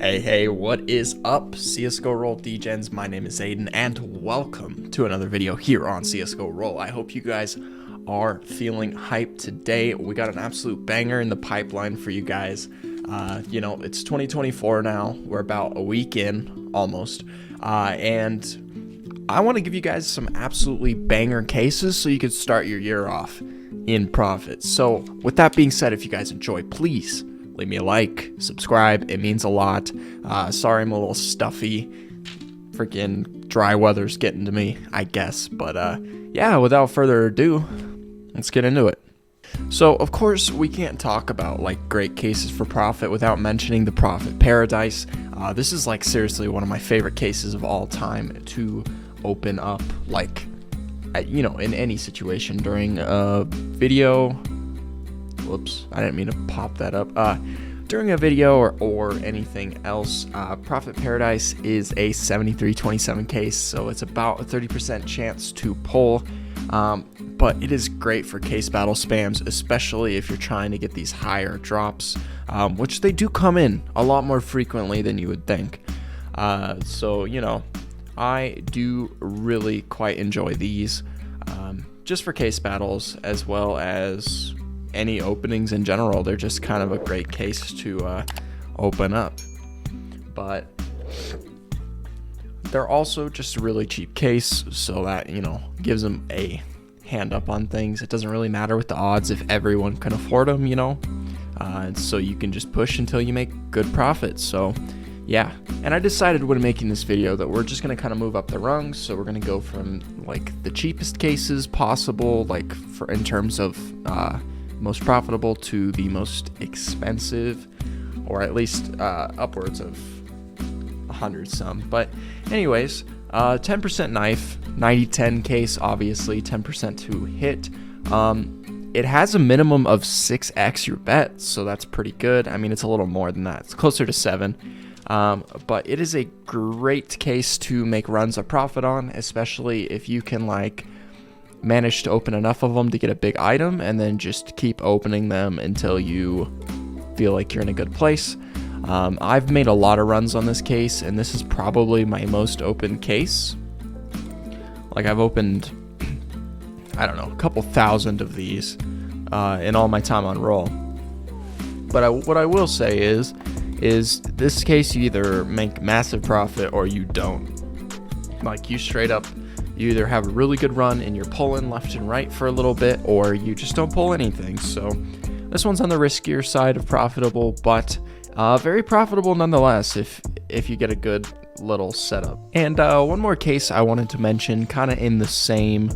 Hey, what is up, CSGORoll DGens? My name is Aiden, and welcome to another video here on CSGORoll. I hope you guys are feeling hyped today. We got an absolute banger in the pipeline for you guys. It's 2024 now. We're about a week in, almost, and I want to give you guys some absolutely banger cases so you can start your year off in profit. So, with that being said, if you guys enjoy, please leave me a like, subscribe, it means a lot. Sorry I'm a little stuffy. Freaking dry weather's getting to me, I guess. But yeah, without further ado, let's get into it. So, of course, we can't talk about like great cases for profit without mentioning the Profit Paradise. This is like seriously one of my favorite cases of all time to open up, like, in any situation during a video. Whoops, I didn't mean to pop that up. During a video or anything else, Profit Paradise is a 73-27 case, so it's about a 30% chance to pull, but it is great for case battle spams, especially if you're trying to get these higher drops, which they do come in a lot more frequently than you would think. So, I do really quite enjoy these, just for case battles as well as any openings in general. They're just kind of a great case to open up, but they're also just a really cheap case, so that gives them a hand up on things. It doesn't really matter with the odds if everyone can afford them, so you can just push until you make good profits. So yeah, and I decided when making this video that we're just going to kind of move up the rungs. So we're going to go from like the cheapest cases possible, like in terms of most profitable, to the most expensive, or at least upwards of 100 some. But anyways, 10% knife, 90-10 case, obviously 10% to hit. It has a minimum of 6x your bet, so that's pretty good. I mean, it's a little more than that. It's closer to 7. But it is a great case to make runs of profit on, especially if you can manage to open enough of them to get a big item and then just keep opening them until you feel like you're in a good place. I've made a lot of runs on this case, and this is probably my most open case. Like, I've opened, I don't know, a couple thousand of these in all my time on roll. But what I will say is this case, you either make massive profit or you don't. Like, you straight up, you either have a really good run and you're pulling left and right for a little bit, or you just don't pull anything. So this one's on the riskier side of profitable, but very profitable nonetheless if you get a good little setup. And one more case I wanted to mention, kind of in the same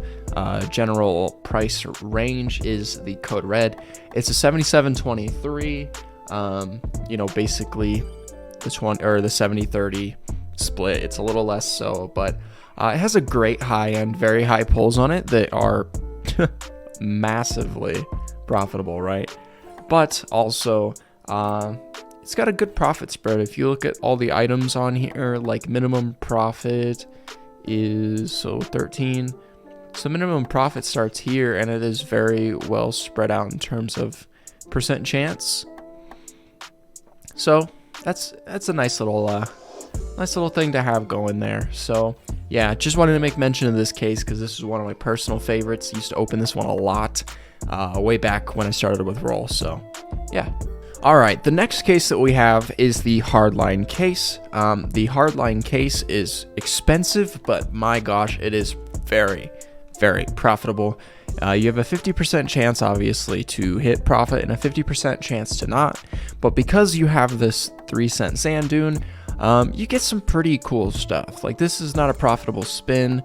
general price range, is the Code Red. It's a 77-23. Basically the 70-30 split. It's a little less so, but it has a great high-end, very high pulls on it that are massively profitable, right? But also, it's got a good profit spread. If you look at all the items on here, like minimum profit is 13. So minimum profit starts here, and it is very well spread out in terms of percent chance. So that's a nice little thing to have going there. So yeah, just wanted to make mention of this case because this is one of my personal favorites. I used to open this one a lot way back when I started with roll. So yeah. All right, the next case that we have is the Hardline case. The Hardline case is expensive, but my gosh, it is very, very profitable. You have a 50% chance, obviously, to hit profit and a 50% chance to not. But because you have this 3-cent sand dune, you get some pretty cool stuff. Like, this is not a profitable spin,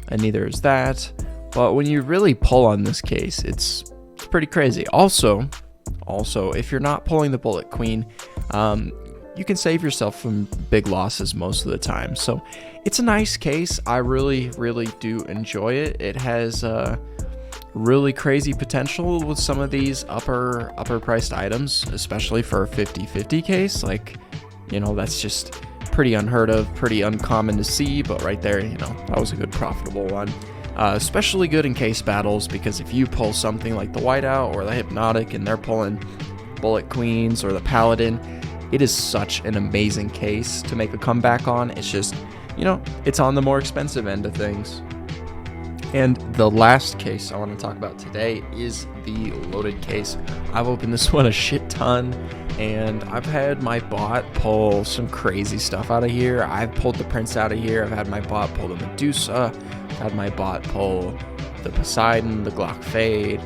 and neither is that. But when you really pull on this case, it's pretty crazy. Also, if you're not pulling the Bullet Queen, you can save yourself from big losses most of the time. So it's a nice case. I really, really do enjoy it. It has really crazy potential with some of these upper priced items, especially for a 50-50 case. Like, that's just pretty unheard of, pretty uncommon to see, but right there, that was a good profitable one. Especially good in case battles, because if you pull something like the Whiteout or the Hypnotic and they're pulling Bullet Queens or the Paladin, it is such an amazing case to make a comeback on. It's just, it's on the more expensive end of things. And the last case I want to talk about today is the loaded case. I've opened this one a shit ton, and I've had my bot pull some crazy stuff out of here. I've pulled the Prince out of here. I've had my bot pull the Medusa. I've had my bot pull the Poseidon, the Glock Fade,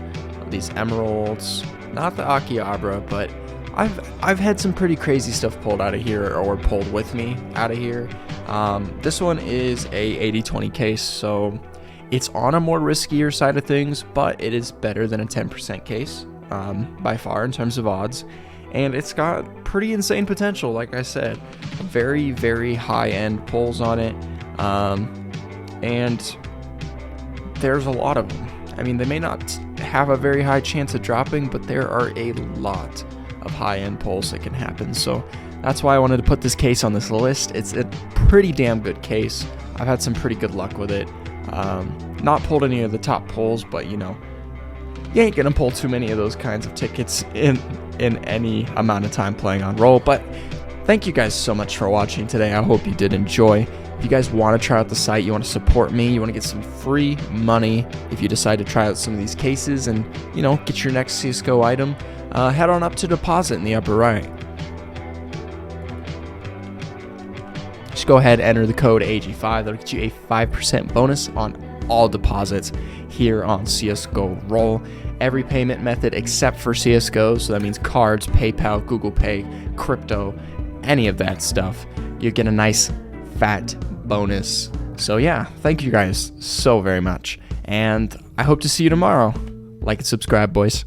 these Emeralds, not the Akihabara, but I've had some pretty crazy stuff pulled out of here, or pulled with me out of here. This one is a 80-20 case, so it's on a more riskier side of things, but it is better than a 10% case by far in terms of odds. And it's got pretty insane potential, like I said. Very, very high-end pulls on it. And there's a lot of them. I mean, they may not have a very high chance of dropping, but there are a lot of high-end pulls that can happen. So that's why I wanted to put this case on this list. It's a pretty damn good case. I've had some pretty good luck with it. Not pulled any of the top pulls, but you ain't gonna pull too many of those kinds of tickets in any amount of time playing on Roll. But thank you guys so much for watching today. I hope you did enjoy. If you guys want to try out the site, you want to support me, you want to get some free money if you decide to try out some of these cases and get your next CSGO item, head on up to deposit in the upper right. Just go ahead, enter the code AG5. That'll get you a 5% bonus on all deposits here on CSGORoll. Every payment method except for CSGO, so that means cards, PayPal, Google Pay, crypto, any of that stuff. You get a nice fat bonus. So yeah, thank you guys so very much, and I hope to see you tomorrow. Like and subscribe, boys.